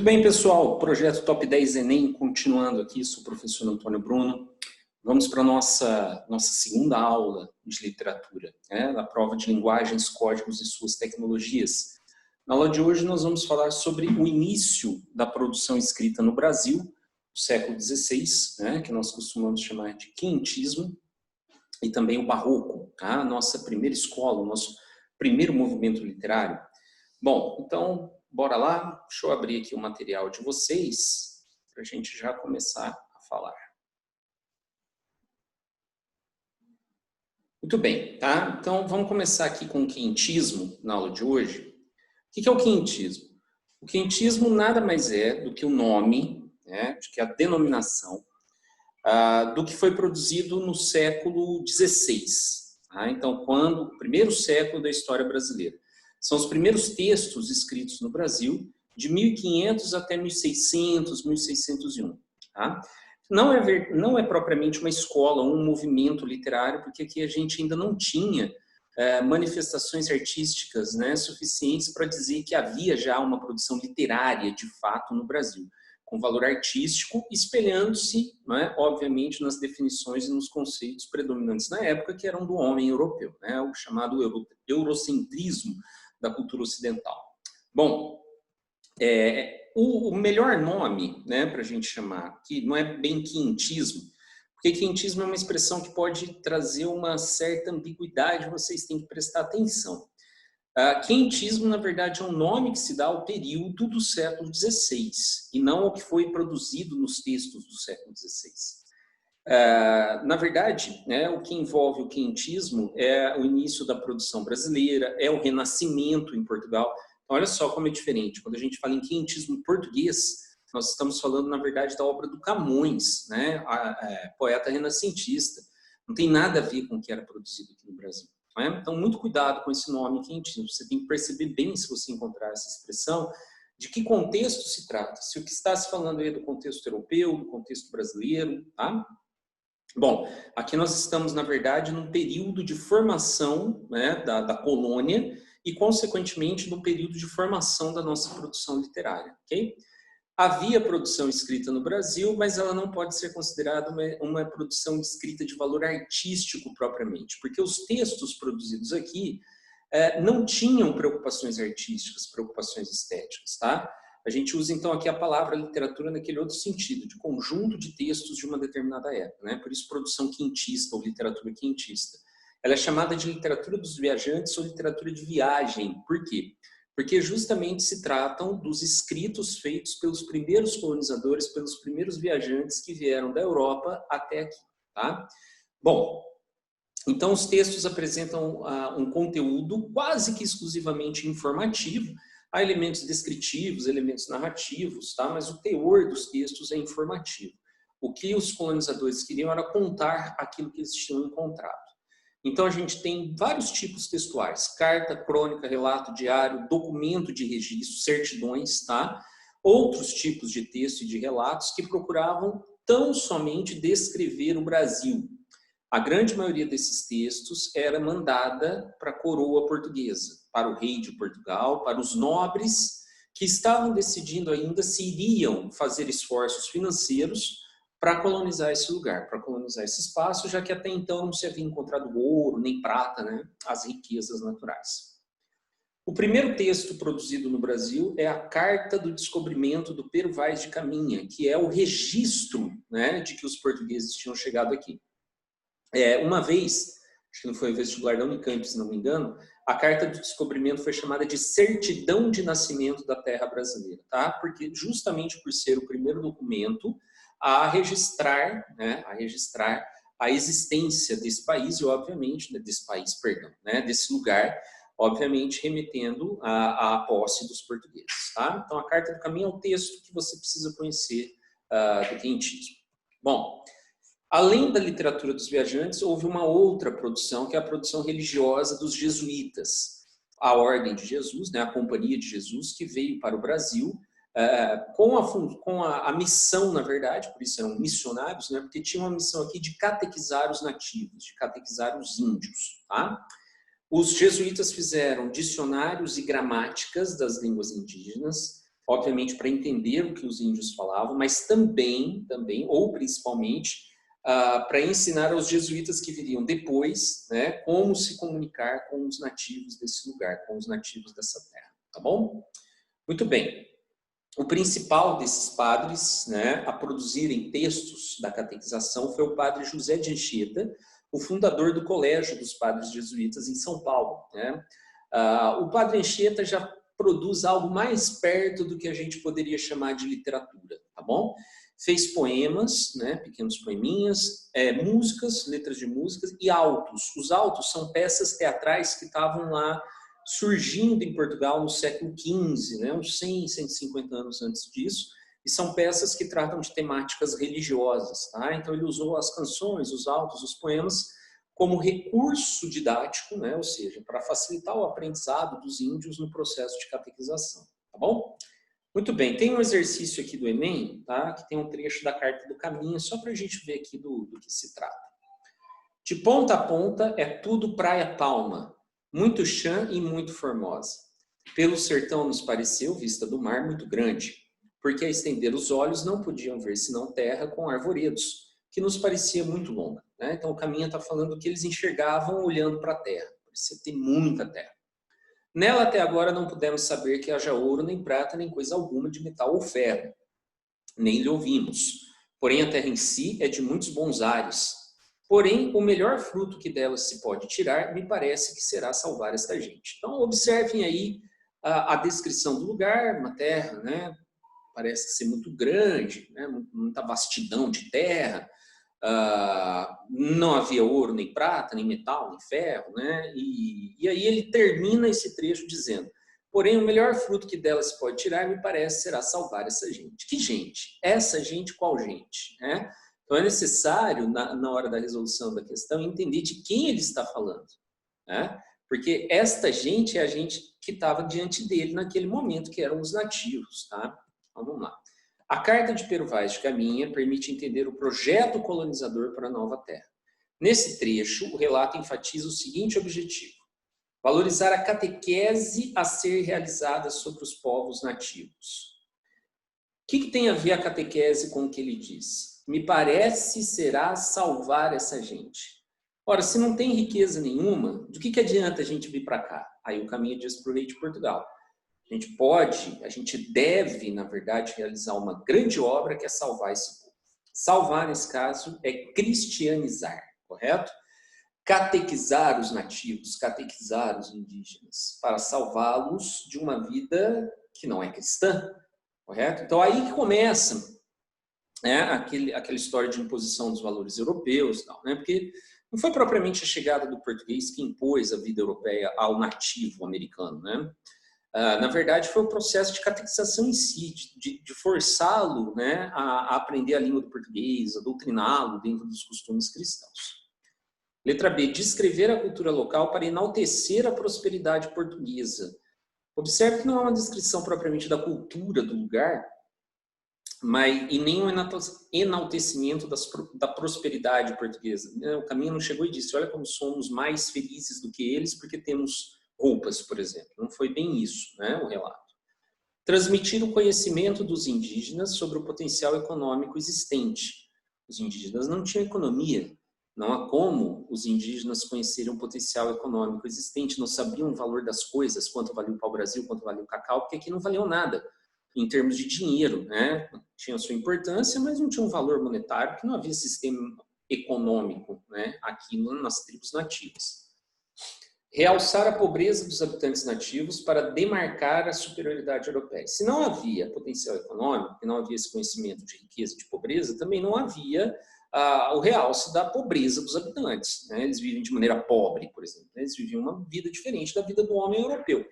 Muito bem, pessoal. Projeto Top 10 Enem, continuando aqui, sou o professor Antônio Bruno. Vamos para a nossa segunda aula de literatura, na prova de linguagens, códigos e suas tecnologias. Na aula de hoje nós vamos falar sobre o início da produção escrita no Brasil, do século XVI, que nós costumamos chamar de quinhentismo, e também o barroco, a nossa primeira escola, o nosso primeiro movimento literário. Bom, então, bora lá. Deixa eu abrir aqui o material de vocês, para a gente já começar a falar. Muito bem, tá? Então, vamos começar aqui com o quinhentismo na aula de hoje. O que é o quinhentismo? O quinhentismo nada mais é do que o nome, que é a denominação, do que foi produzido no século XVI. Então, o primeiro século da história brasileira. São os primeiros textos escritos no Brasil, de 1500 até 1600, 1601. Tá? Não é propriamente uma escola, um movimento literário, porque aqui a gente ainda não tinha manifestações artísticas suficientes para dizer que havia já uma produção literária, de fato, no Brasil, com valor artístico, espelhando-se, obviamente, nas definições e nos conceitos predominantes na época, que eram do homem europeu, o chamado eurocentrismo da cultura ocidental. Bom, o melhor nome para a gente chamar, que não é bem quinhentismo, porque quinhentismo é uma expressão que pode trazer uma certa ambiguidade, vocês têm que prestar atenção. Quinhentismo, na verdade, é um nome que se dá ao período do século XVI, e não ao que foi produzido nos textos do século XVI. Na verdade, o que envolve o quinhentismo é o início da produção brasileira, é o Renascimento em Portugal. Então, olha só como é diferente. Quando a gente fala em quinhentismo português, nós estamos falando, na verdade, da obra do Camões, poeta renascentista. Não tem nada a ver com o que era produzido aqui no Brasil. Então, muito cuidado com esse nome quinhentismo. Você tem que perceber bem, se você encontrar essa expressão, de que contexto se trata. Se o que está se falando aí é do contexto europeu, do contexto brasileiro, tá? Bom, aqui nós estamos, na verdade, num período de formação da colônia e, consequentemente, no período de formação da nossa produção literária, ok? Havia produção escrita no Brasil, mas ela não pode ser considerada uma produção escrita de valor artístico propriamente, porque os textos produzidos aqui não tinham preocupações artísticas, preocupações estéticas, tá? A gente usa, então, aqui a palavra literatura naquele outro sentido, de conjunto de textos de uma determinada época, Por isso, produção quinhentista ou literatura quinhentista. Ela é chamada de literatura dos viajantes ou literatura de viagem. Por quê? Porque justamente se tratam dos escritos feitos pelos primeiros colonizadores, pelos primeiros viajantes que vieram da Europa até aqui, tá? Bom, então os textos apresentam um conteúdo quase que exclusivamente informativo. Há elementos descritivos, elementos narrativos, tá? Mas o teor dos textos é informativo. O que os colonizadores queriam era contar aquilo que eles tinham encontrado. Então, a gente tem vários tipos textuais: carta, crônica, relato, diário, documento de registro, certidões, tá? Outros tipos de texto e de relatos que procuravam tão somente descrever o Brasil. A grande maioria desses textos era mandada para a coroa portuguesa, para o rei de Portugal, para os nobres que estavam decidindo ainda se iriam fazer esforços financeiros para colonizar esse lugar, para colonizar esse espaço, já que até então não se havia encontrado ouro, nem prata, as riquezas naturais. O primeiro texto produzido no Brasil é a Carta do Descobrimento do Pero Vaz de Caminha, que é o registro de que os portugueses tinham chegado aqui. Uma vez, acho que não foi o vestibular da Unicamp, se não me engano, a Carta do Descobrimento foi chamada de Certidão de Nascimento da Terra Brasileira, tá? Porque justamente por ser o primeiro documento a registrar a existência desse país e, obviamente, desse lugar, obviamente, remetendo à posse dos portugueses, tá? Então, a Carta do Caminho é o texto que você precisa conhecer do quinhentismo. Bom, além da literatura dos viajantes, houve uma outra produção, que é a produção religiosa dos jesuítas. A Ordem de Jesus, a Companhia de Jesus, que veio para o Brasil com a missão, na verdade, por isso eram missionários, porque tinha uma missão aqui de catequizar os nativos, de catequizar os índios, tá? Os jesuítas fizeram dicionários e gramáticas das línguas indígenas, obviamente para entender o que os índios falavam, mas também ou principalmente, para ensinar aos jesuítas que viriam depois, né, como se comunicar com os nativos desse lugar, com os nativos dessa terra, tá bom? Muito bem. O principal desses padres, né, a produzirem textos da catequização foi o padre José de Anchieta, o fundador do Colégio dos Padres Jesuítas em São Paulo, né? O padre Anchieta já produz algo mais perto do que a gente poderia chamar de literatura, tá bom? Fez poemas, né, pequenos poeminhas, músicas, letras de músicas e autos. Os autos são peças teatrais que estavam lá surgindo em Portugal no século XV, né, uns 100, 150 anos antes disso, e são peças que tratam de temáticas religiosas, tá? Então ele usou as canções, os autos, os poemas como recurso didático, né, ou seja, para facilitar o aprendizado dos índios no processo de catequização, tá bom? Muito bem, tem um exercício aqui do Enem, tá? Que tem um trecho da Carta do Caminho, só para a gente ver aqui do que se trata. De ponta a ponta é tudo praia palma, muito chã e muito formosa. Pelo sertão nos pareceu vista do mar muito grande, porque a estender os olhos não podiam ver senão terra com arvoredos, que nos parecia muito longa, né? Então o Caminha está falando que eles enxergavam olhando para a terra, parecia ter muita terra. Nela até agora não pudemos saber que haja ouro, nem prata, nem coisa alguma de metal ou ferro, nem lhe ouvimos. Porém a terra em si é de muitos bons ares. Porém, o melhor fruto que dela se pode tirar, me parece que será salvar esta gente. Então, observem aí a descrição do lugar, uma terra, né? Parece ser muito grande, né? Muita vastidão de terra. Não havia ouro, nem prata, nem metal, nem ferro, né? E aí ele termina esse trecho dizendo: porém, o melhor fruto que dela se pode tirar, me parece, será salvar essa gente. Que gente? Essa gente, qual gente? Né? Então é necessário, na hora da resolução da questão, entender de quem ele está falando, né? Porque esta gente é a gente que estava diante dele naquele momento, que eram os nativos, tá? Então, vamos lá. A Carta de Pero Vaz de Caminha permite entender o projeto colonizador para a nova terra. Nesse trecho, o relato enfatiza o seguinte objetivo: valorizar a catequese a ser realizada sobre os povos nativos. O que tem a ver a catequese com o que ele diz? Me parece será salvar essa gente. Ora, se não tem riqueza nenhuma, do que adianta a gente vir para cá? Aí o Caminha diz para o rei de Portugal: a gente deve, na verdade, realizar uma grande obra que é salvar esse povo. Salvar, nesse caso, é cristianizar, correto? Catequizar os nativos, catequizar os indígenas, para salvá-los de uma vida que não é cristã, correto? Então, aí que começa, né, aquela história de imposição dos valores europeus, tal, né? Porque não foi propriamente a chegada do português que impôs a vida europeia ao nativo americano, né? Na verdade, foi o processo de catequização em si, de forçá-lo, né, a aprender a língua do português, a doutriná-lo dentro dos costumes cristãos. Letra B, descrever a cultura local para enaltecer a prosperidade portuguesa. Observe que não é uma descrição propriamente da cultura do lugar, e nem um enaltecimento da prosperidade portuguesa. O Caminha não chegou e disse: olha como somos mais felizes do que eles porque temos roupas, por exemplo. Não foi bem isso, né, o relato. Transmitir o conhecimento dos indígenas sobre o potencial econômico existente. Os indígenas não tinham economia. Não há como os indígenas conhecerem o potencial econômico existente, não sabiam o valor das coisas, quanto valia o pau-brasil, quanto valia o cacau, porque aqui não valiam nada em termos de dinheiro, né? Tinha sua importância, mas não tinha um valor monetário, porque não havia sistema econômico, né, aqui nas tribos nativas. Realçar a pobreza dos habitantes nativos para demarcar a superioridade europeia. Se não havia potencial econômico, e não havia esse conhecimento de riqueza e de pobreza, também não havia o realce da pobreza dos habitantes, né? Eles vivem de maneira pobre, por exemplo, né? Eles viviam uma vida diferente da vida do homem europeu.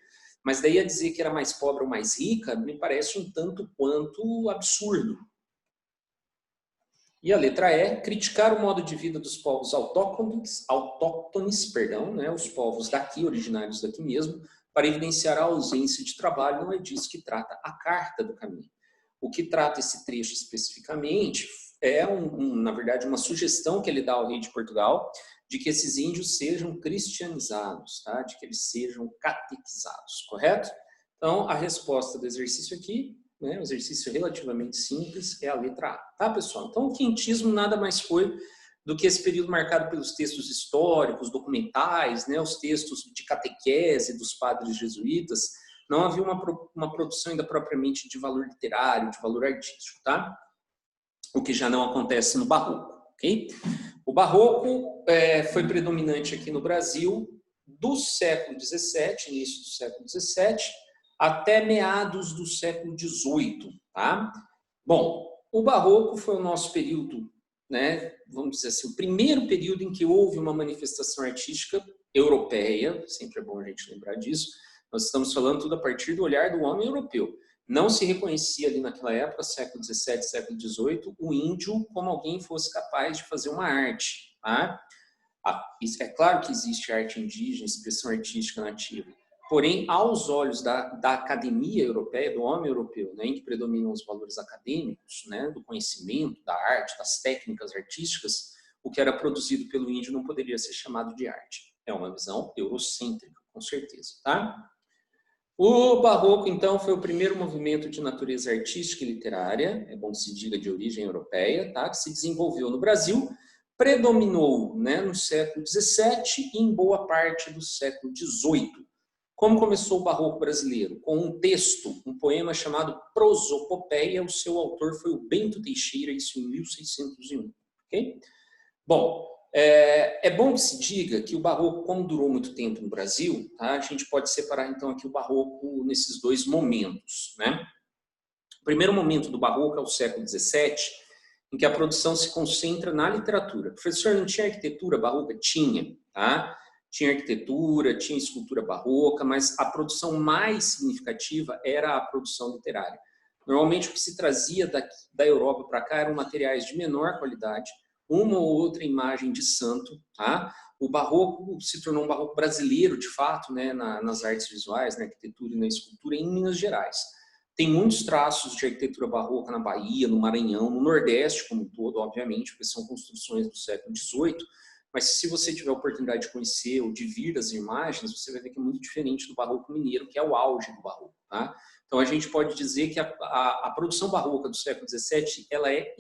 Mas daí a dizer que era mais pobre ou mais rica, me parece um tanto quanto absurdo. E a letra E, criticar o modo de vida dos povos autóctones, né, os povos daqui, originários daqui mesmo, para evidenciar a ausência de trabalho. Não é disso que trata a Carta do Caminho. O que trata esse trecho especificamente é, na verdade, uma sugestão que ele dá ao rei de Portugal de que esses índios sejam cristianizados, tá? De que eles sejam catequizados, correto? Então, a resposta do exercício aqui né, um exercício relativamente simples, é a letra A, tá, pessoal? Então, o quinhentismo nada mais foi do que esse período marcado pelos textos históricos, documentais, né, os textos de catequese dos padres jesuítas. Não havia uma produção ainda propriamente de valor literário, de valor artístico, tá? O que já não acontece no Barroco, ok? O Barroco foi predominante aqui no Brasil do século XVII, início do século XVII, até meados do século XVIII, tá? Bom, o Barroco foi o nosso período, né, vamos dizer assim, o primeiro período em que houve uma manifestação artística europeia, sempre é bom a gente lembrar disso. Nós estamos falando tudo a partir do olhar do homem europeu. Não se reconhecia ali naquela época, século XVII, século XVIII, o índio como alguém fosse capaz de fazer uma arte, tá? É claro que existe arte indígena, expressão artística nativa, porém, aos olhos da academia europeia, do homem europeu, né, em que predominam os valores acadêmicos, né, do conhecimento, da arte, das técnicas artísticas, o que era produzido pelo índio não poderia ser chamado de arte. É uma visão eurocêntrica, com certeza, tá? O Barroco, então, foi o primeiro movimento de natureza artística e literária, é bom que se diga de origem europeia, tá? Que se desenvolveu no Brasil, predominou, né, no século XVII e em boa parte do século XVIII. Como começou o Barroco brasileiro? Com um texto, um poema chamado Prosopopeia, o seu autor foi o Bento Teixeira, isso em 1601. Okay? Bom, é bom que se diga que o Barroco, como durou muito tempo no Brasil, tá? A gente pode separar então aqui o Barroco nesses dois momentos, né? O primeiro momento do Barroco é o século XVII, em que a produção se concentra na literatura. Professor, não tinha arquitetura barroca? Tinha, tá? Tinha arquitetura, tinha escultura barroca, mas a produção mais significativa era a produção literária. Normalmente o que se trazia da Europa para cá eram materiais de menor qualidade, uma ou outra imagem de santo, tá? O barroco se tornou um barroco brasileiro, de fato, né, nas artes visuais, na arquitetura e na escultura em Minas Gerais. Tem muitos traços de arquitetura barroca na Bahia, no Maranhão, no Nordeste como um todo, obviamente, porque são construções do século XVIII, mas se você tiver a oportunidade de conhecer ou de vir as imagens, você vai ver que é muito diferente do barroco mineiro, que é o auge do barroco, tá? Então a gente pode dizer que a produção barroca do século XVII, ela é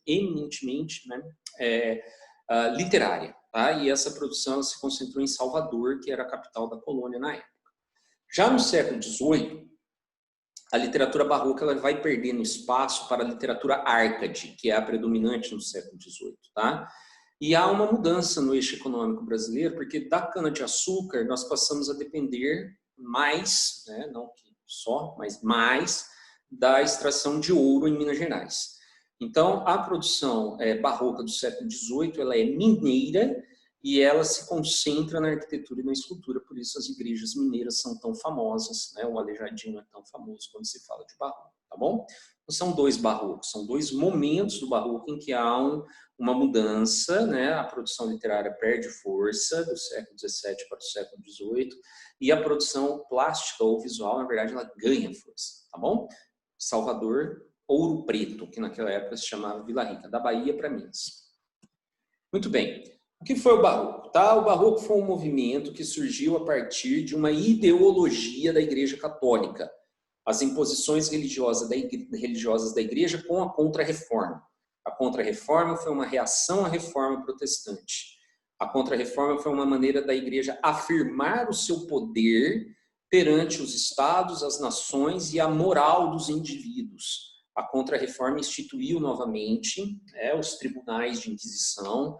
eminentemente, né, literária, tá? E essa produção se concentrou em Salvador, que era a capital da colônia na época. Já no século XVIII, a literatura barroca ela vai perdendo espaço para a literatura árcade, que é a predominante no século XVIII, tá? E há uma mudança no eixo econômico brasileiro, porque da cana-de-açúcar nós passamos a depender mais, né, não só, mas mais, da extração de ouro em Minas Gerais. Então, a produção barroca do século XVIII ela é mineira e ela se concentra na arquitetura e na escultura, por isso as igrejas mineiras são tão famosas, né? O Aleijadinho é tão famoso quando se fala de barroco, tá bom? Não são dois barrocos, são dois momentos do barroco em que há uma mudança, né? A produção literária perde força do século XVII para o século XVIII e a produção plástica ou visual, na verdade, ela ganha força, tá bom? Salvador, Ouro Preto, que naquela época se chamava Vila Rica, da Bahia para Minas. Muito bem. O que foi o Barroco? Tá? O Barroco foi um movimento que surgiu a partir de uma ideologia da Igreja Católica, as imposições religiosas da Igreja com a Contra-Reforma. A Contra-Reforma foi uma reação à Reforma Protestante. A Contra-Reforma foi uma maneira da Igreja afirmar o seu poder perante os estados, as nações e a moral dos indivíduos. A Contra-Reforma instituiu novamente os tribunais de inquisição,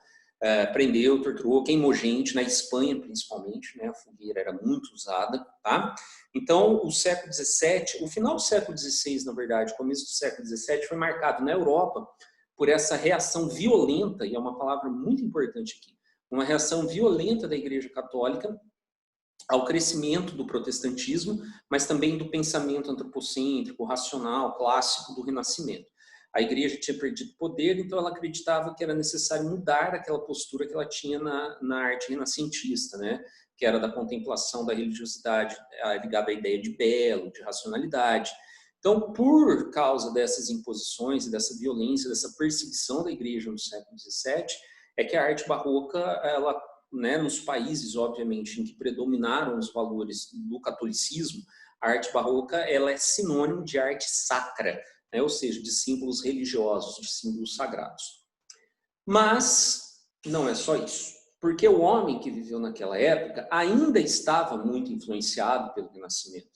prendeu, torturou, queimou gente, na Espanha principalmente, né? A fogueira era muito usada, tá? Então, o século XVII, o final do século XVI, na verdade, o começo do século XVII, foi marcado na Europa por essa reação violenta, e é uma palavra muito importante aqui, uma reação violenta da Igreja Católica ao crescimento do protestantismo, mas também do pensamento antropocêntrico, racional, clássico do Renascimento. A igreja tinha perdido poder, então ela acreditava que era necessário mudar aquela postura que ela tinha na arte renascentista, né? Que era da contemplação da religiosidade ligada à ideia de belo, de racionalidade. Então, por causa dessas imposições, dessa violência, dessa perseguição da igreja no século XVII, é que a arte barroca, ela, né, nos países, obviamente, em que predominaram os valores do catolicismo, A arte barroca, ela é sinônimo de arte sacra, né? Ou seja, de símbolos religiosos, de símbolos sagrados. Mas não é só isso, porque o homem que viveu naquela época ainda estava muito influenciado pelo Renascimento,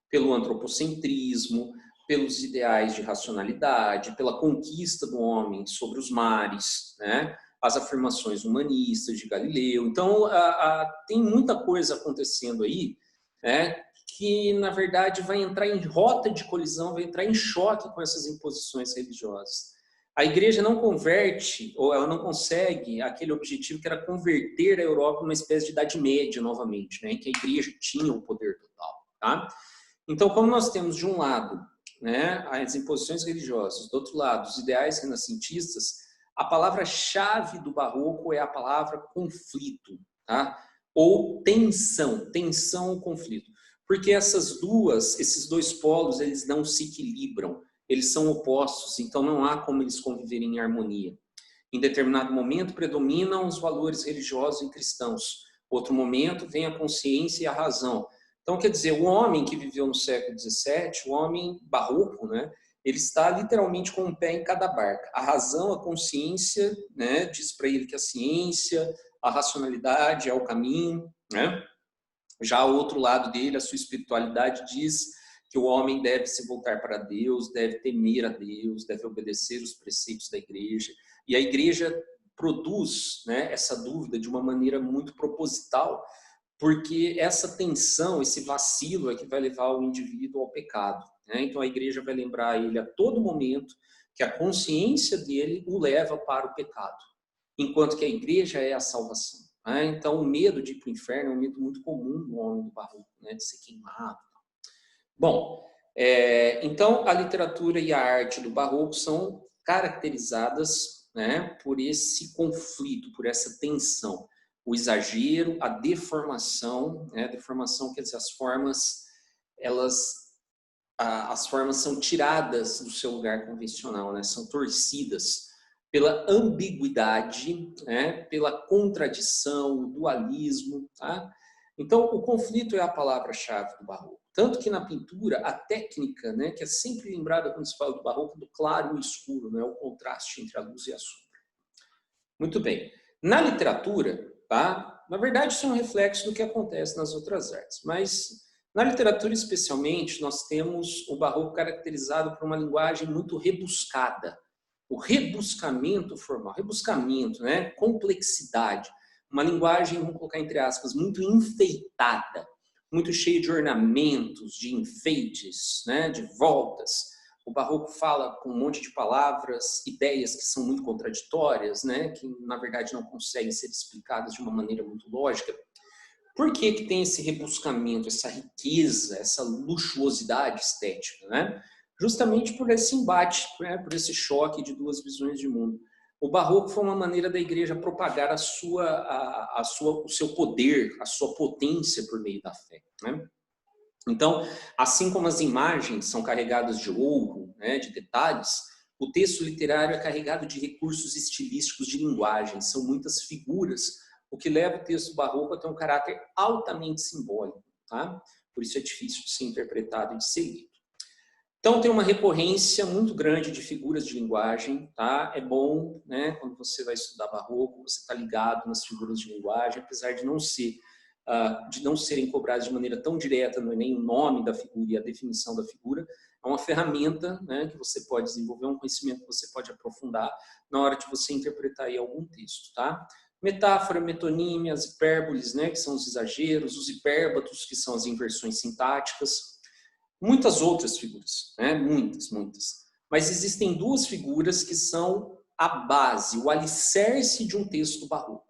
pelo antropocentrismo, pelos ideais de racionalidade, pela conquista do homem sobre os mares, né? As afirmações humanistas de Galileu. Então, tem muita coisa acontecendo aí, né, que, na verdade, vai entrar em rota de colisão, vai entrar em choque com essas imposições religiosas. A igreja não converte, ou ela não consegue aquele objetivo que era converter a Europa numa espécie de Idade Média novamente, né, em que a igreja tinha o poder total. Tá? Então, como nós temos, de um lado, né, as imposições religiosas, do outro lado, os ideais renascentistas, a palavra-chave do barroco é a palavra conflito, tá? Ou tensão, tensão ou conflito. Porque esses dois polos, eles não se equilibram, eles são opostos, então não há como eles conviverem em harmonia. Em determinado momento predominam os valores religiosos e cristãos, outro momento vem a consciência e a razão. Então, quer dizer, o homem que viveu no século XVII, o homem barroco, né, ele está literalmente com um pé em cada barca. A razão, a consciência, né, diz para ele que a ciência, a racionalidade é o caminho, né? Já o outro lado dele, a sua espiritualidade, diz que o homem deve se voltar para Deus, deve temer a Deus, deve obedecer os preceitos da igreja. E a igreja produz, né, essa dúvida de uma maneira muito proposital, porque essa tensão, esse vacilo é que vai levar o indivíduo ao pecado. Né? Então a igreja vai lembrar ele a todo momento que a consciência dele o leva para o pecado, enquanto que a igreja é a salvação. Né? Então o medo de ir para o inferno é um medo muito comum no homem do barroco, né? De ser queimado. Bom, então a literatura e a arte do barroco são caracterizadas, né, por esse conflito, por essa tensão. O exagero, a deformação, né? Deformação quer dizer as formas são tiradas do seu lugar convencional, né? São torcidas pela ambiguidade, né? Pela contradição, o dualismo. Tá? Então, o conflito é a palavra-chave do barroco. Tanto que na pintura, a técnica, né, que é sempre lembrada quando se fala do barroco, do claro e o escuro, né? O contraste entre a luz e a sombra. Muito bem. Na literatura, tá? Na verdade, isso é um reflexo do que acontece nas outras artes, mas na literatura especialmente, nós temos o barroco caracterizado por uma linguagem muito rebuscada. O rebuscamento formal, rebuscamento, né? Complexidade. Uma linguagem, vamos colocar entre aspas, muito enfeitada, muito cheia de ornamentos, de enfeites, né? De voltas. O barroco fala com um monte de palavras, ideias que são muito contraditórias, né? Que na verdade não conseguem ser explicadas de uma maneira muito lógica. Por que que tem esse rebuscamento, essa riqueza, essa luxuosidade estética, né? Justamente por esse embate, né? Por esse choque de duas visões de mundo. O barroco foi uma maneira da igreja propagar o seu poder, a sua potência por meio da fé, né? Então, assim como as imagens são carregadas de ouro, né, de detalhes, o texto literário é carregado de recursos estilísticos de linguagem, são muitas figuras, o que leva o texto barroco a ter um caráter altamente simbólico. Tá? Por isso é difícil de ser interpretado e de ser lido. Então, tem uma recorrência muito grande de figuras de linguagem. Tá? É bom, né, quando você vai estudar barroco, você está ligado nas figuras de linguagem, apesar de não serem cobradas de maneira tão direta, não é nem o nome da figura e a definição da figura, é uma ferramenta, né, que você pode desenvolver, um conhecimento que você pode aprofundar na hora de você interpretar aí algum texto. Tá? Metáfora, metonímia, as hipérboles, né, que são os exageros, os hipérbatos, que são as inversões sintáticas, muitas outras figuras, né, muitas. Mas existem duas figuras que são a base, o alicerce de um texto barroco.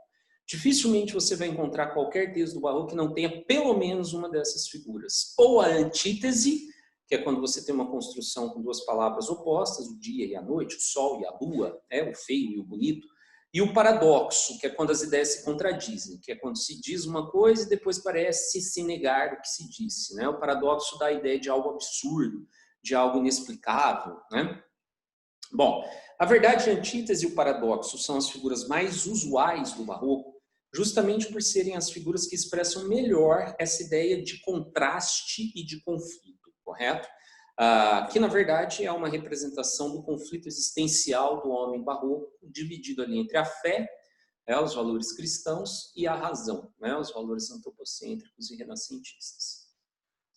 Dificilmente você vai encontrar qualquer texto do barroco que não tenha pelo menos uma dessas figuras. Ou a antítese, que é quando você tem uma construção com duas palavras opostas, o dia e a noite, o sol e a lua, o feio e o bonito. E o paradoxo, que é quando as ideias se contradizem, que é quando se diz uma coisa e depois parece se negar o que se disse. Né? O paradoxo dá a ideia de algo absurdo, de algo inexplicável. Né? Bom, a verdade, a antítese e o paradoxo são as figuras mais usuais do barroco, justamente por serem as figuras que expressam melhor essa ideia de contraste e de conflito. correto? Que, na verdade, é uma representação do conflito existencial do homem barroco, dividido ali entre a fé, os valores cristãos, e a razão, os valores antropocêntricos e renascentistas.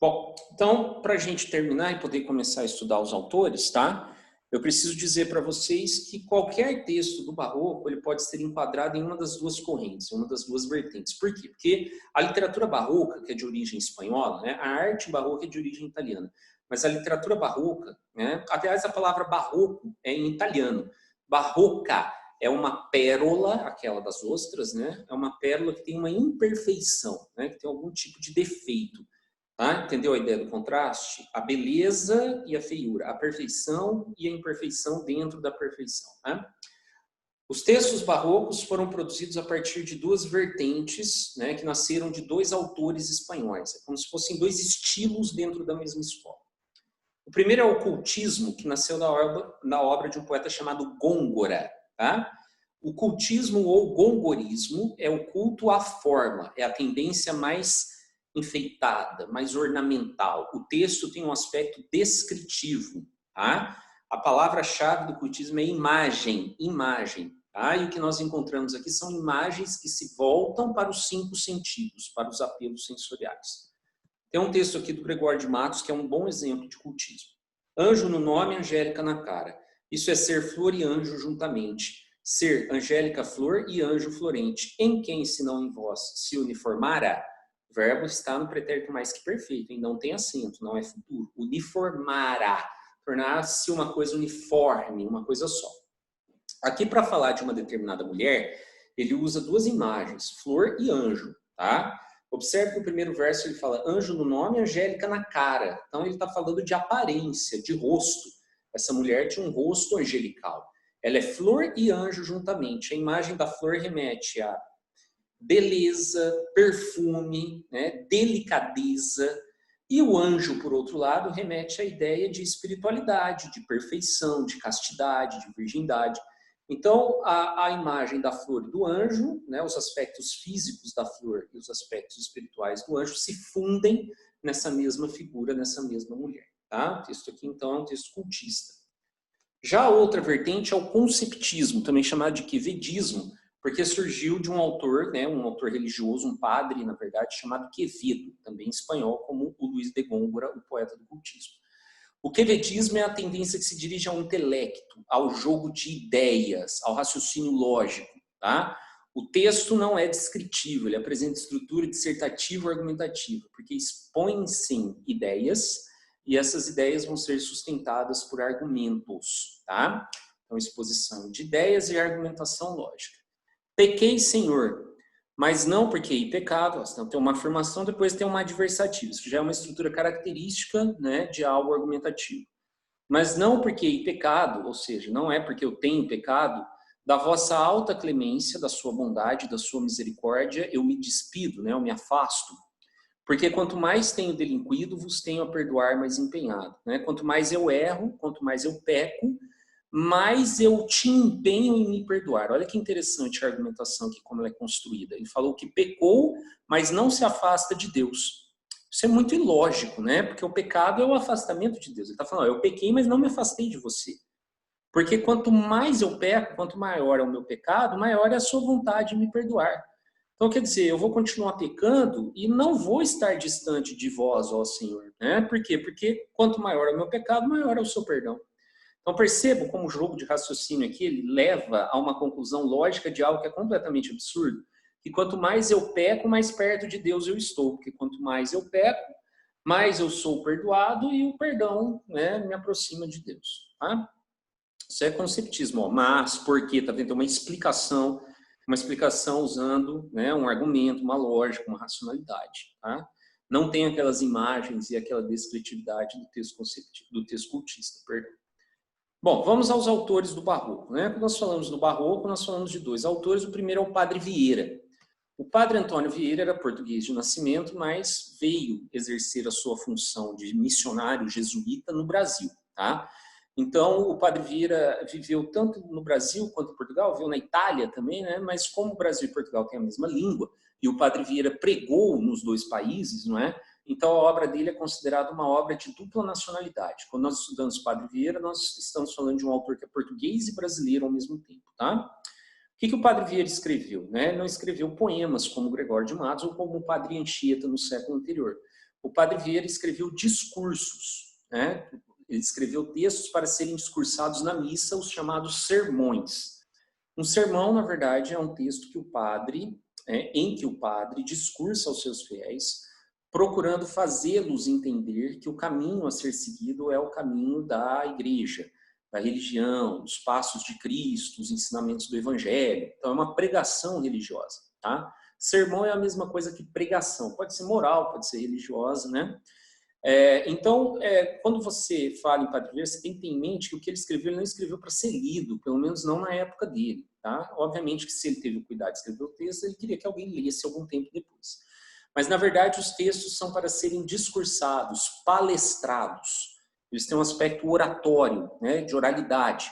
Bom, então, para a gente terminar e poder começar a estudar os autores, tá? Eu preciso dizer para vocês que qualquer texto do Barroco ele pode ser enquadrado em uma das duas correntes, uma das duas vertentes. Por quê? Porque a literatura barroca, que é de origem espanhola, a arte barroca é de origem italiana, mas a literatura barroca, aliás, a palavra barroco é em italiano. Barroca é uma pérola, aquela das ostras, é uma pérola que tem uma imperfeição, que tem algum tipo de defeito. Tá? Entendeu a ideia do contraste? A beleza e a feiura, a perfeição e a imperfeição dentro da perfeição. Os textos barrocos foram produzidos a partir de duas vertentes, que nasceram de dois autores espanhóis. É como se fossem dois estilos dentro da mesma escola. O primeiro é o cultismo, que nasceu na obra de um poeta chamado Góngora. Tá? O cultismo ou gongorismo é o culto à forma, é a tendência mais enfeitada, mais ornamental. O texto tem um aspecto descritivo. Tá? A palavra-chave do cultismo é imagem. Tá? E o que nós encontramos aqui são imagens que se voltam para os 5 sentidos, para os apelos sensoriais. Tem um texto aqui do Gregório de Matos que é um bom exemplo de cultismo. Anjo no nome, angélica na cara. Isso é ser flor e anjo juntamente. Ser angélica flor e anjo florente. Em quem, senão em vós, se uniformará? O verbo está no pretérito mais que perfeito, não tem acento, não é futuro. Uniformará, tornar-se uma coisa uniforme, uma coisa só. Aqui, para falar de uma determinada mulher, ele usa duas imagens, flor e anjo. Tá? Observe que o primeiro verso ele fala anjo no nome, angélica na cara. Então, ele está falando de aparência, de rosto. Essa mulher tinha um rosto angelical. Ela é flor e anjo juntamente. A imagem da flor remete a beleza, perfume, delicadeza. E o anjo, por outro lado, remete à ideia de espiritualidade, de perfeição, de castidade, de virgindade. Então, a imagem da flor e do anjo, os aspectos físicos da flor e os aspectos espirituais do anjo se fundem nessa mesma figura, nessa mesma mulher. Tá? O texto aqui, então, é um texto cultista. Já a outra vertente é o conceptismo, também chamado de quevedismo, porque surgiu de um autor religioso, um padre, na verdade, chamado Quevedo, também espanhol, como o Luís de Góngora, o poeta do cultismo. O quevedismo é a tendência que se dirige ao intelecto, ao jogo de ideias, ao raciocínio lógico. Tá? O texto não é descritivo, ele apresenta estrutura dissertativa ou argumentativa, porque expõem-se ideias e essas ideias vão ser sustentadas por argumentos. Tá? Então, exposição de ideias e argumentação lógica. Pequei, Senhor, mas não pequei pecado. Então, tem uma afirmação, depois tem uma adversativa. Isso já é uma estrutura característica de algo argumentativo. Mas não pequei pecado, ou seja, não é porque eu tenho pecado, da vossa alta clemência, da sua bondade, da sua misericórdia, eu me despido, eu me afasto. Porque quanto mais tenho delinquido, vos tenho a perdoar mais empenhado. Quanto mais eu erro, quanto mais eu peco, mas eu te empenho em me perdoar. Olha que interessante a argumentação aqui, como ela é construída. Ele falou que pecou, mas não se afasta de Deus. Isso é muito ilógico, porque o pecado é o afastamento de Deus. Ele está falando, eu pequei, mas não me afastei de você. Porque quanto mais eu peco, quanto maior é o meu pecado, maior é a sua vontade de me perdoar. Então, quer dizer, eu vou continuar pecando e não vou estar distante de vós, ó Senhor. Por quê? Porque quanto maior é o meu pecado, maior é o seu perdão. Então, percebam como o jogo de raciocínio aqui ele leva a uma conclusão lógica de algo que é completamente absurdo. Que quanto mais eu peco, mais perto de Deus eu estou. Porque quanto mais eu peco, mais eu sou perdoado e o perdão me aproxima de Deus. Tá? Isso é conceptismo. Mas, por quê? Está vendo? Uma explicação usando um argumento, uma lógica, uma racionalidade. Tá? Não tem aquelas imagens e aquela descritividade do texto cultista. Perdão. Bom, vamos aos autores do Barroco. Quando nós falamos do Barroco, nós falamos de dois autores. O primeiro é o Padre Vieira. O Padre Antônio Vieira era português de nascimento, mas veio exercer a sua função de missionário jesuíta no Brasil. Tá? Então, o Padre Vieira viveu tanto no Brasil quanto em Portugal, viveu na Itália também, mas como o Brasil e Portugal têm a mesma língua, e o Padre Vieira pregou nos dois países, Então, a obra dele é considerada uma obra de dupla nacionalidade. Quando nós estudamos Padre Vieira, nós estamos falando de um autor que é português e brasileiro ao mesmo tempo, tá? O que o Padre Vieira escreveu? Né? Ele não escreveu poemas como Gregório de Matos ou como o Padre Anchieta no século anterior. O Padre Vieira escreveu discursos, né? Ele escreveu textos para serem discursados na missa, os chamados sermões. Um sermão, na verdade, é um texto que em que o padre discursa aos seus fiéis, procurando fazê-los entender que o caminho a ser seguido é o caminho da igreja, da religião, dos passos de Cristo, os ensinamentos do Evangelho. Então, é uma pregação religiosa, tá? Sermão é a mesma coisa que pregação. Pode ser moral, pode ser religiosa, né? Então, quando você fala em Padre Vieira, você tem que ter em mente que o que ele escreveu, ele não escreveu para ser lido, pelo menos não na época dele, tá? Obviamente que se ele teve o cuidado de escrever o texto, ele queria que alguém lesse algum tempo depois. Mas, na verdade, os textos são para serem discursados, palestrados. Eles têm um aspecto oratório, né, de oralidade.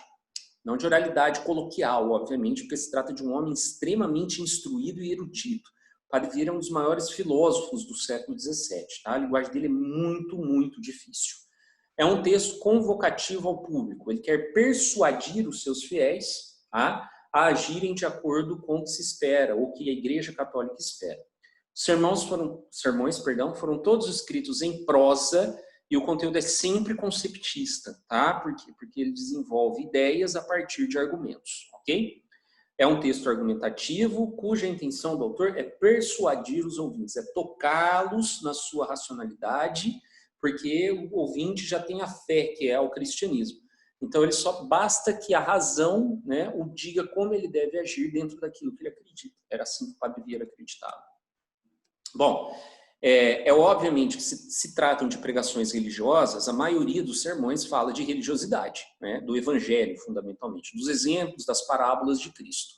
Não de oralidade coloquial, obviamente, porque se trata de um homem extremamente instruído e erudito. Padre Vieira é um dos maiores filósofos do século XVII. Tá? A linguagem dele é muito, muito difícil. É um texto convocativo ao público. Ele quer persuadir os seus fiéis, tá, a agirem de acordo com o que se espera, ou que a Igreja Católica espera. Os sermões foram todos escritos em prosa e o conteúdo é sempre conceptista, tá? Por quê? Porque ele desenvolve ideias a partir de argumentos, ok? É um texto argumentativo cuja intenção do autor é persuadir os ouvintes, é tocá-los na sua racionalidade, porque o ouvinte já tem a fé, que é o cristianismo. Então, ele só basta que a razão, né, o diga como ele deve agir dentro daquilo que ele acredita. Era assim que o Padre Vieira acreditava. Bom, obviamente que se tratam de pregações religiosas, a maioria dos sermões fala de religiosidade, né, do evangelho, fundamentalmente, dos exemplos, das parábolas de Cristo.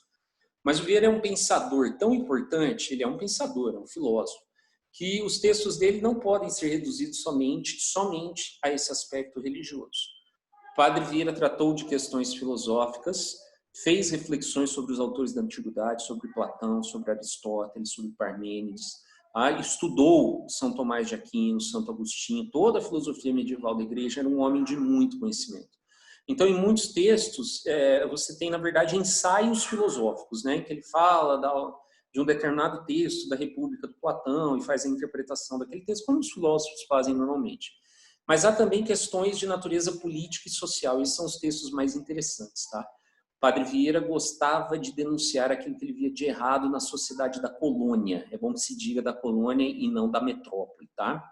Mas o Vieira é um pensador tão importante, ele é um pensador, é um filósofo, que os textos dele não podem ser reduzidos somente a esse aspecto religioso. O Padre Vieira tratou de questões filosóficas, fez reflexões sobre os autores da antiguidade, sobre Platão, sobre Aristóteles, sobre Parmênides, estudou São Tomás de Aquino, Santo Agostinho, toda a filosofia medieval da igreja, era um homem de muito conhecimento. Então, em muitos textos, você tem, na verdade, ensaios filosóficos, né, em que ele fala de um determinado texto da República do Platão e faz a interpretação daquele texto, como os filósofos fazem normalmente. Mas há também questões de natureza política e social, e esses são os textos mais interessantes, tá? Padre Vieira gostava de denunciar aquilo que ele via de errado na sociedade da colônia. É bom que se diga da colônia e não da metrópole, tá?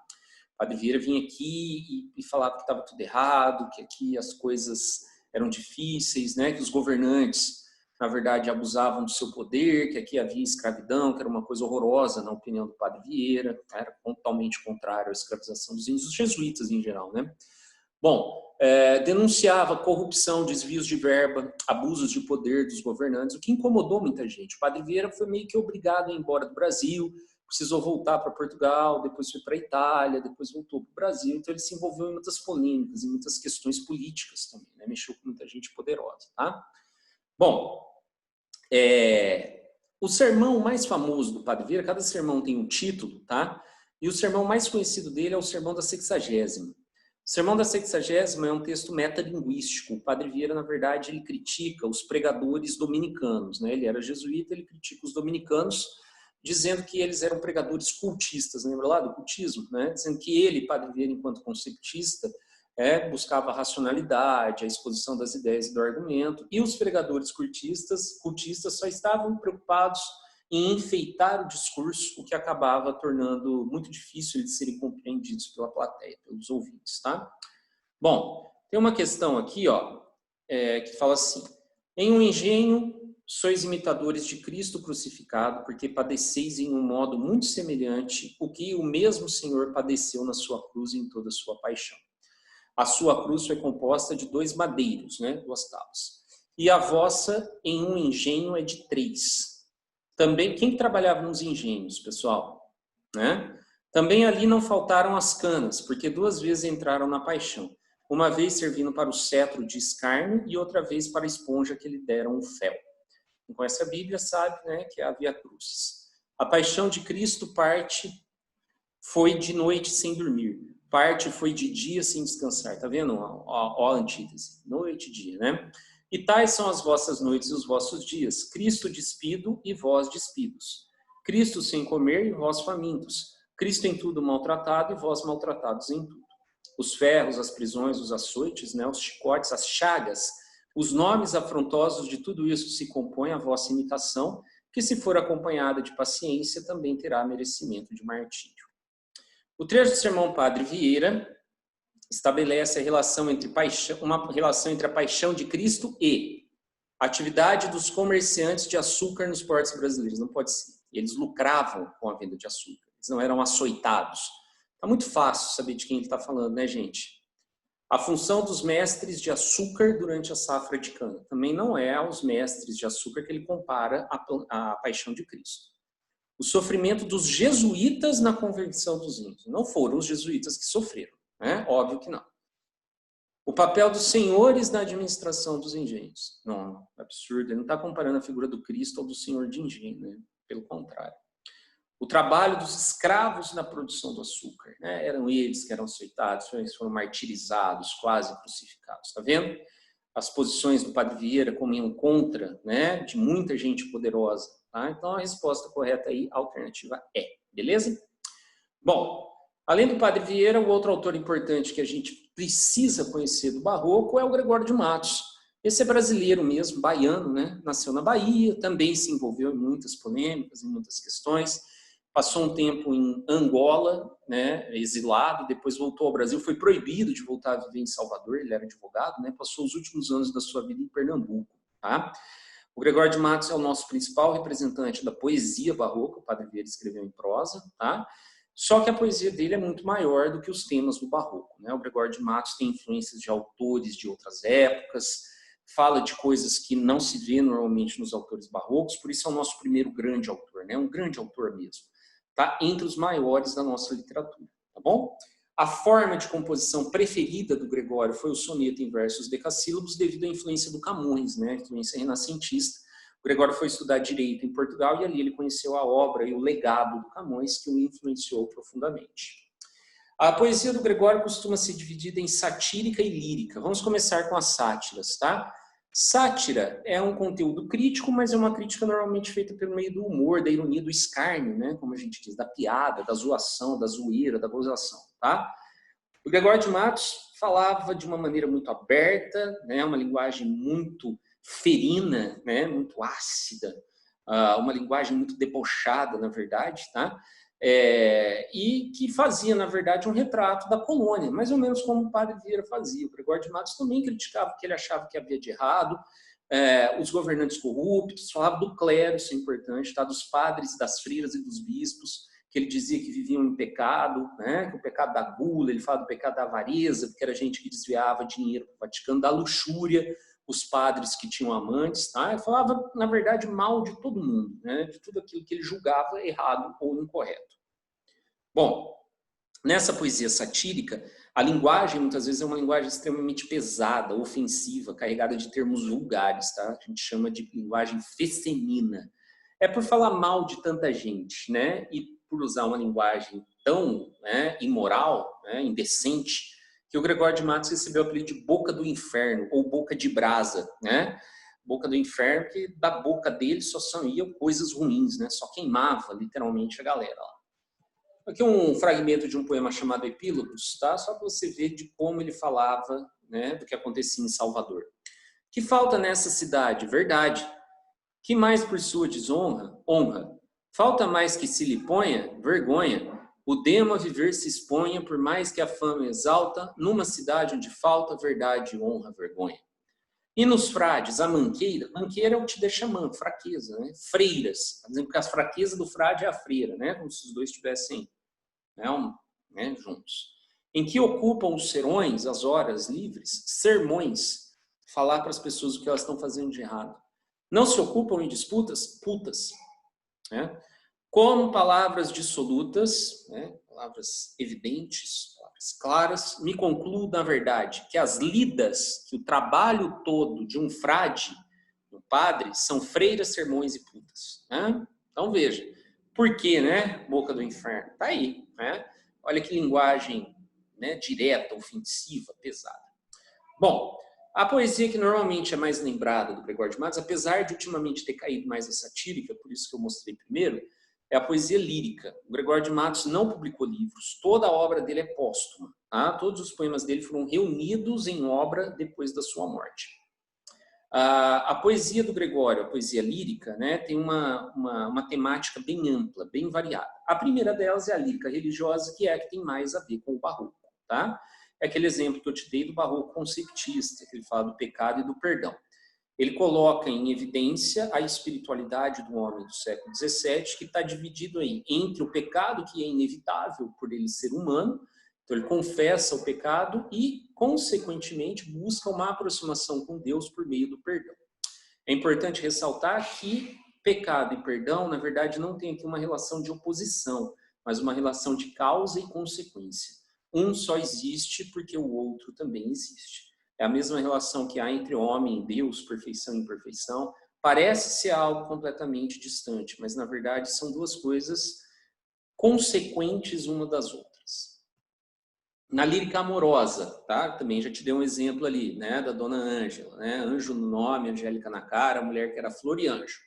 Padre Vieira vinha aqui e falava que estava tudo errado, que aqui as coisas eram difíceis, né? Que os governantes, na verdade, abusavam do seu poder, que aqui havia escravidão, que era uma coisa horrorosa, na opinião do Padre Vieira. Era totalmente contrário à escravização dos índios, dos jesuítas em geral, né? Bom, denunciava corrupção, desvios de verba, abusos de poder dos governantes, o que incomodou muita gente. O Padre Vieira foi meio que obrigado a ir embora do Brasil, precisou voltar para Portugal, depois foi para a Itália, depois voltou para o Brasil. Então ele se envolveu em muitas polêmicas, em muitas questões políticas também, né? Mexeu com muita gente poderosa, tá? Bom, o sermão mais famoso do Padre Vieira, cada sermão tem um título, tá? E o sermão mais conhecido dele é o Sermão da Sexagésima. O Sermão da Sexagésima é um texto metalinguístico. O Padre Vieira, na verdade, ele critica os pregadores dominicanos, né? Ele era jesuíta, ele critica os dominicanos, dizendo que eles eram pregadores cultistas, lembra lá do cultismo, né? Dizendo que ele, Padre Vieira, enquanto conceptista, buscava a racionalidade, a exposição das ideias e do argumento, e os pregadores cultistas só estavam preocupados em enfeitar o discurso, o que acabava tornando muito difícil eles serem compreendidos pela plateia, pelos ouvintes, tá? Bom, tem uma questão aqui, ó, que fala assim: em um engenho, sois imitadores de Cristo crucificado, porque padeceis em um modo muito semelhante o que o mesmo Senhor padeceu na sua cruz em toda a sua paixão. A sua cruz foi composta de 2 madeiros, né, 2 tábuas. E a vossa, em um engenho, é de 3. Também, quem trabalhava nos engenhos, pessoal? Né? Também ali não faltaram as canas, porque 2 vezes entraram na paixão. Uma vez servindo para o cetro de escárnio e outra vez para a esponja que lhe deram o fel. Quem conhece a Bíblia sabe, né, que é a Via Crucis. A paixão de Cristo parte foi de noite sem dormir. Parte foi de dia sem descansar. Tá vendo? Ó a antítese. Noite e dia, né? E tais são as vossas noites e os vossos dias. Cristo despido e vós despidos. Cristo sem comer e vós famintos. Cristo em tudo maltratado e vós maltratados em tudo. Os ferros, as prisões, os açoites, né? Os chicotes, as chagas, os nomes afrontosos de tudo isso se compõem a vossa imitação, que se for acompanhada de paciência, também terá merecimento de martírio. O trecho do sermão Padre Vieira estabelece a relação entre uma relação entre a paixão de Cristo e a atividade dos comerciantes de açúcar nos portos brasileiros. Não pode ser. Eles lucravam com a venda de açúcar. Eles não eram açoitados. Tá muito fácil saber de quem ele está falando, né, gente? A função dos mestres de açúcar durante a safra de cana. Também não é aos mestres de açúcar que ele compara a paixão de Cristo. O sofrimento dos jesuítas na conversão dos índios. Não foram os jesuítas que sofreram, né? Óbvio que não. O papel dos senhores na administração dos engenhos. Não, absurdo. Ele não está comparando a figura do Cristo ou do senhor de engenho, né? Pelo contrário. O trabalho dos escravos na produção do açúcar, né? Eram eles que eram açoitados, eles foram martirizados, quase crucificados. Está vendo? As posições do Padre Vieira comiam contra, né, de muita gente poderosa. Tá? Então, a resposta correta aí, a alternativa é. Beleza? Bom, além do Padre Vieira, o outro autor importante que a gente precisa conhecer do Barroco é o Gregório de Matos. Esse é brasileiro mesmo, baiano, né? Nasceu na Bahia, também se envolveu em muitas polêmicas, em muitas questões. Passou um tempo em Angola, né, exilado, depois voltou ao Brasil, foi proibido de voltar a viver em Salvador, ele era advogado, né, passou os últimos anos da sua vida em Pernambuco. Tá? O Gregório de Matos é o nosso principal representante da poesia barroca, o Padre Vieira escreveu em prosa, tá? Só que a poesia dele é muito maior do que os temas do barroco. Né? O Gregório de Matos tem influências de autores de outras épocas, fala de coisas que não se vê normalmente nos autores barrocos, por isso é o nosso primeiro grande autor, né? Um grande autor mesmo. Tá? Entre os maiores da nossa literatura, tá bom? A forma de composição preferida do Gregório foi o soneto em versos decassílabos devido à influência do Camões, né? A influência renascentista. O Gregório foi estudar direito em Portugal e ali ele conheceu a obra e o legado do Camões que o influenciou profundamente. A poesia do Gregório costuma ser dividida em satírica e lírica. Vamos começar com as sátiras, tá? Sátira é um conteúdo crítico, mas é uma crítica normalmente feita pelo meio do humor, da ironia, do escárnio, né? Como a gente diz, da piada, da zoação, da zoeira, da gozação, tá? O Gregório de Matos falava de uma maneira muito aberta, né? Uma linguagem muito ferina, né? Muito ácida, uma linguagem muito debochada, na verdade, tá? E que fazia, na verdade, um retrato da colônia, mais ou menos como o Padre Vieira fazia. O Gregório de Matos também criticava o que ele achava que havia de errado, os governantes corruptos, falava do clero, isso é importante, tá? Dos padres, das freiras e dos bispos, que ele dizia que viviam em pecado, né? Que o pecado da gula, ele fala do pecado da avareza, porque era gente que desviava dinheiro para o Vaticano, da luxúria, os padres que tinham amantes, tá? Ele falava, na verdade, mal de todo mundo, né? De tudo aquilo que ele julgava errado ou incorreto. Bom, nessa poesia satírica, a linguagem, muitas vezes, é uma linguagem extremamente pesada, ofensiva, carregada de termos vulgares, tá? A gente chama de linguagem fecenina. É por falar mal de tanta gente, né? E por usar uma linguagem tão, né, imoral, né, indecente, que o Gregório de Matos recebeu o apelido de Boca do Inferno, ou Boca de Brasa, né? Boca do Inferno, porque da boca dele só saíam coisas ruins, né? Só queimava, literalmente, a galera lá. Aqui um fragmento de um poema chamado Epílogos, tá? Só para você ver de como ele falava, né, do que acontecia em Salvador. Que falta nessa cidade? Verdade. Que mais por sua desonra? Honra. Falta mais que se lhe ponha? Vergonha. O demo a viver se exponha, por mais que a fama exalta, numa cidade onde falta verdade, honra, vergonha. E nos frades, a manqueira é o que te deixa manco, fraqueza, né? Freiras, dizendo que a fraqueza do frade é a freira, né? Como se os dois estivessem, né, juntos. Em que ocupam os serões, as horas livres, sermões, falar para as pessoas o que elas estão fazendo de errado. Não se ocupam em disputas, putas, né? Como palavras dissolutas, né? Palavras evidentes, palavras claras, me concluo, na verdade, que as lidas, que o trabalho todo de um frade, um padre, são freiras, sermões e putas. Né? Então veja, por que, né? Boca do Inferno? Tá aí, né? Olha que linguagem, né, direta, ofensiva, pesada. Bom, a poesia que normalmente é mais lembrada do Gregório de Matos, apesar de ultimamente ter caído mais a satírica, por isso que eu mostrei primeiro, é a poesia lírica. O Gregório de Matos não publicou livros, toda a obra dele é póstuma. Tá? Todos os poemas dele foram reunidos em obra depois da sua morte. A poesia do Gregório, a poesia lírica, né, tem uma temática bem ampla, bem variada. A primeira delas é a lírica religiosa, que é a que tem mais a ver com o barroco. Tá? É aquele exemplo que eu te dei do barroco conceitista, que ele fala do pecado e do perdão. Ele coloca em evidência a espiritualidade do homem do século XVII, que está dividido aí entre o pecado, que é inevitável por ele ser humano, então ele confessa o pecado e, consequentemente, busca uma aproximação com Deus por meio do perdão. É importante ressaltar que pecado e perdão, na verdade, não tem aqui uma relação de oposição, mas uma relação de causa e consequência. Um só existe porque o outro também existe. É a mesma relação que há entre homem e Deus, perfeição e imperfeição. Parece ser algo completamente distante, mas na verdade são duas coisas consequentes uma das outras. Na lírica amorosa, tá? Também já te dei um exemplo ali, né, da Dona Ângela, né? Anjo no nome, Angélica na cara, a mulher que era flor e anjo.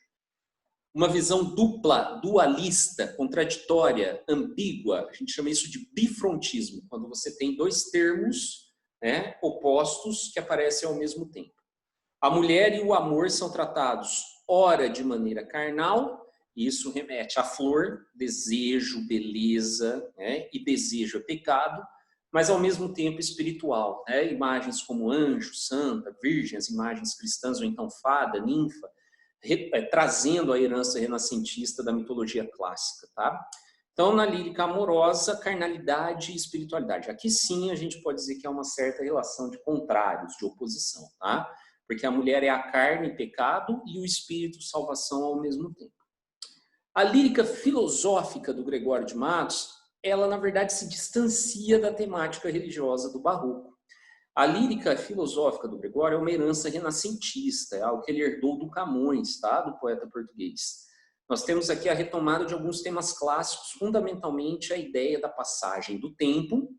Uma visão dupla, dualista, contraditória, ambígua, a gente chama isso de bifrontismo, quando você tem dois termos, né, opostos que aparecem ao mesmo tempo. A mulher e o amor são tratados, ora de maneira carnal, e isso remete à flor, desejo, beleza, né, e desejo é pecado, mas ao mesmo tempo espiritual, né, imagens como anjo, santa, virgem, as imagens cristãs, ou então fada, ninfa, trazendo a herança renascentista da mitologia clássica, tá? Então, na lírica amorosa, carnalidade e espiritualidade. Aqui sim a gente pode dizer que há uma certa relação de contrários, de oposição, tá? Porque a mulher é a carne, pecado, e o espírito, salvação ao mesmo tempo. A lírica filosófica do Gregório de Matos, ela na verdade se distancia da temática religiosa do barroco. A lírica filosófica do Gregório é uma herança renascentista, é algo que ele herdou do Camões, tá? Do poeta português. Nós temos aqui a retomada de alguns temas clássicos, fundamentalmente a ideia da passagem do tempo.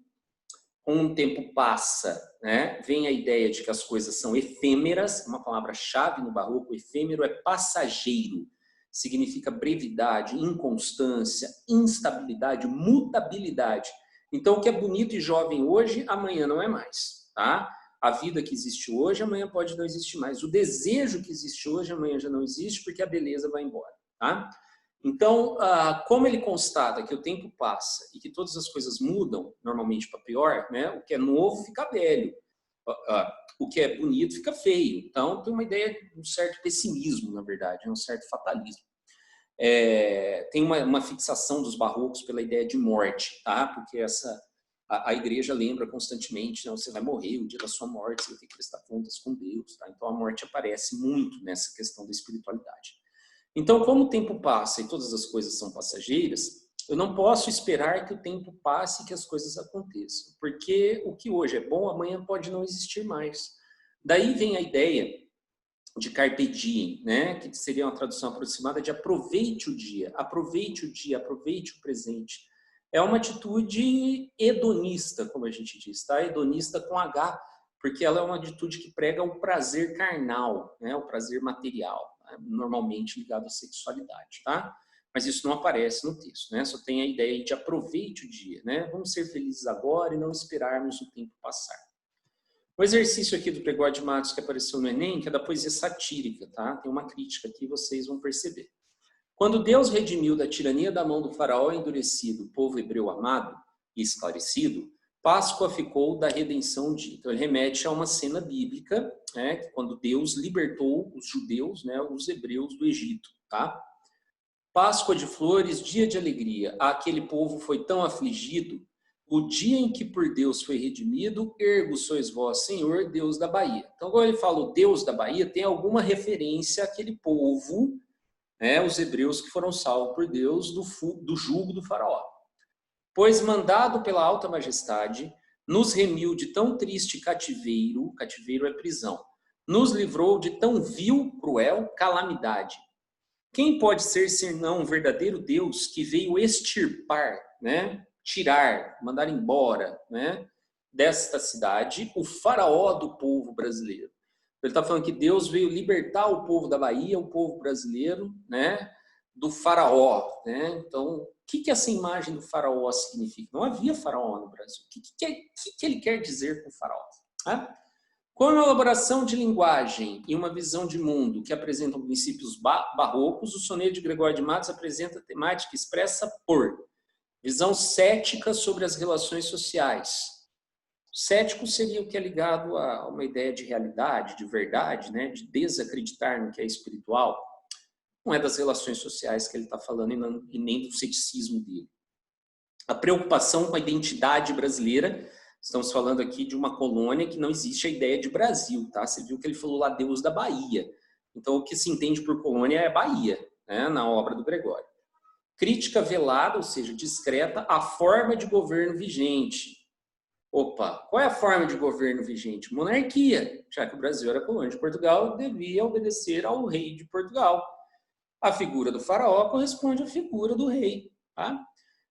Com o tempo passa, né? Vem a ideia de que as coisas são efêmeras, uma palavra-chave no barroco, efêmero é passageiro, significa brevidade, inconstância, instabilidade, mutabilidade. Então, o que é bonito e jovem hoje, amanhã não é mais. Tá? A vida que existe hoje, amanhã pode não existir mais. O desejo que existe hoje, amanhã já não existe, porque a beleza vai embora. Tá? Então, como ele constata que o tempo passa e que todas as coisas mudam, normalmente para pior, né? O que é novo fica velho, o que é bonito fica feio. Então, tem uma ideia de um certo pessimismo, na verdade, um certo fatalismo. Tem uma fixação dos barrocos pela ideia de morte, tá? Porque a igreja lembra constantemente, não, você vai morrer, o dia da sua morte, você vai ter que prestar contas com Deus. Tá? Então a morte aparece muito nessa questão da espiritualidade. Então, como o tempo passa e todas as coisas são passageiras, eu não posso esperar que o tempo passe e que as coisas aconteçam. Porque o que hoje é bom, amanhã pode não existir mais. Daí vem a ideia de carpe diem, né? Que seria uma tradução aproximada de aproveite o dia, aproveite o presente. É uma atitude hedonista, como a gente diz, tá? Hedonista com H, porque ela é uma atitude que prega o prazer carnal, né? O prazer material, né? Normalmente ligado à sexualidade, tá? Mas isso não aparece no texto, né? Só tem a ideia de aproveite o dia, né? Vamos ser felizes agora e não esperarmos o tempo passar. O exercício aqui do Gregório de Matos que apareceu no Enem, que é da poesia satírica, tá? Tem uma crítica aqui, vocês vão perceber. Quando Deus redimiu da tirania da mão do faraó endurecido o povo hebreu amado e esclarecido, Páscoa ficou da redenção dita. Então, ele remete a uma cena bíblica, né, quando Deus libertou os judeus, né, os hebreus do Egito. Tá? Páscoa de flores, dia de alegria. Aquele povo foi tão afligido, o dia em que por Deus foi redimido, ergo sois vós, Senhor, Deus da Bahia. Então, quando ele fala o Deus da Bahia, tem alguma referência àquele povo, né, os hebreus que foram salvos por Deus do jugo do faraó. Pois mandado pela alta majestade, nos remiu de tão triste cativeiro, cativeiro é prisão, nos livrou de tão vil, cruel calamidade. Quem pode ser senão um verdadeiro Deus que veio extirpar, né, tirar, mandar embora, né, desta cidade o faraó do povo brasileiro. Ele está falando que Deus veio libertar o povo da Bahia, o povo brasileiro, né, do faraó. Né? Então, o que essa imagem do faraó significa? Não havia faraó no Brasil. O que ele quer dizer com faraó? Tá? Com uma elaboração de linguagem e uma visão de mundo que apresentam princípios barrocos, o soneto de Gregório de Matos apresenta temática expressa por visão cética sobre as relações sociais. Cético seria o que é ligado a uma ideia de realidade, de verdade, né? De desacreditar no que é espiritual. Não é das relações sociais que ele está falando e nem do ceticismo dele. A preocupação com a identidade brasileira. Estamos falando aqui de uma colônia que não existe a ideia de Brasil, tá? Você viu que ele falou lá Deus da Bahia. Então, o que se entende por colônia é Bahia, né? Na obra do Gregório. Crítica velada, ou seja, discreta, à forma de governo vigente. Opa, qual é a forma de governo vigente? Monarquia. Já que o Brasil era colônia de Portugal, devia obedecer ao rei de Portugal. A figura do faraó corresponde à figura do rei, tá?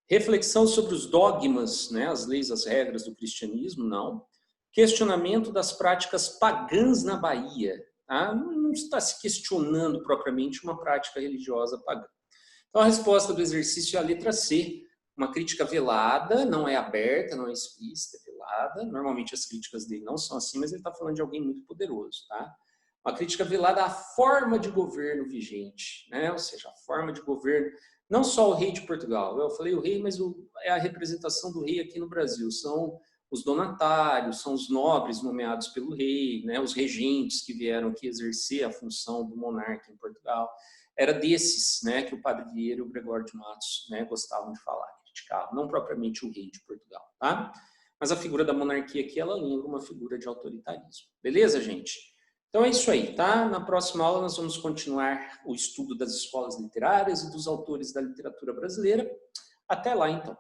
Reflexão sobre os dogmas, né, as leis, as regras do cristianismo, não. Questionamento das práticas pagãs na Bahia. Tá? Não está se questionando propriamente uma prática religiosa pagã. Então, a resposta do exercício é a letra C. Uma crítica velada, não é aberta, não é explícita, é velada. Normalmente as críticas dele não são assim, mas ele está falando de alguém muito poderoso. Tá? Uma crítica velada à forma de governo vigente, né? Ou seja, a forma de governo. Não só o rei de Portugal, eu falei o rei, mas é a representação do rei aqui no Brasil. São os donatários, são os nobres nomeados pelo rei, né? Os regentes que vieram aqui exercer a função do monarca em Portugal. Era desses, né, que o Padre Vieira e o Gregório de Matos, né, gostavam de falar, criticavam, não propriamente o rei de Portugal. Tá? Mas a figura da monarquia aqui, ela lembra uma figura de autoritarismo. Beleza, gente? Então é isso aí, tá? Na próxima aula nós vamos continuar o estudo das escolas literárias e dos autores da literatura brasileira. Até lá, então.